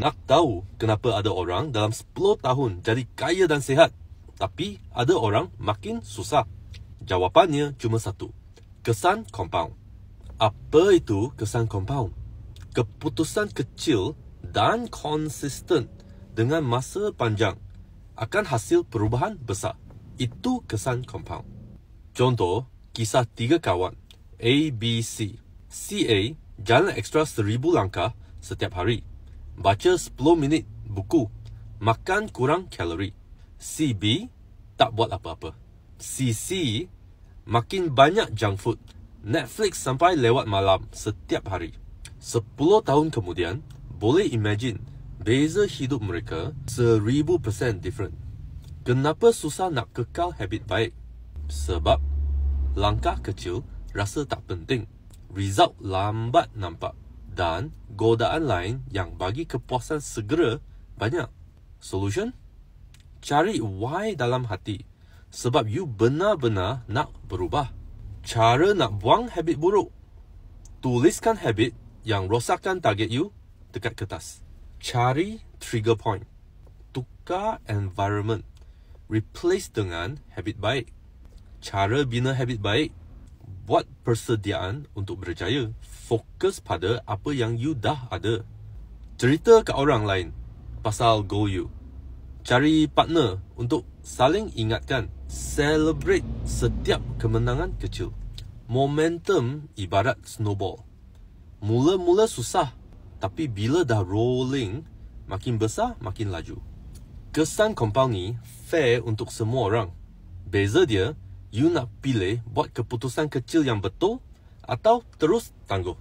Nak tahu kenapa ada orang dalam 10 tahun jadi kaya dan sihat, tapi ada orang makin susah? Jawapannya cuma satu. Kesan compound. Apa itu kesan compound? Keputusan kecil dan konsisten dengan masa panjang akan hasil perubahan besar. Itu kesan compound. Contoh, kisah 3 kawan A, B, C. CA jalan ekstra 1000 langkah setiap hari, baca 10 minit buku, makan kurang kalori. CB tak buat apa-apa. CC makin banyak junk food, Netflix sampai lewat malam setiap hari. 10 tahun kemudian, boleh imagine beza hidup mereka 1000% different. Kenapa susah nak kekal habit baik? Sebab langkah kecil rasa tak penting, result lambat nampak, dan godaan lain yang bagi kepuasan segera banyak. Solution? Cari why dalam hati, sebab you benar-benar nak berubah. Cara nak buang habit buruk: tuliskan habit yang rosakkan target you dekat kertas. Cari trigger point, tukar environment, replace dengan habit baik. Cara bina habit baik: buat persediaan untuk berjaya. Fokus pada apa yang you dah ada. Cerita ke orang lain pasal goal you. Cari partner untuk saling ingatkan. Celebrate setiap kemenangan kecil. Momentum ibarat snowball. Mula-mula susah, tapi bila dah rolling, makin besar, makin laju. Kesan compound ni fair untuk semua orang. Beza dia, you nak pilih buat keputusan kecil yang betul atau terus tangguh.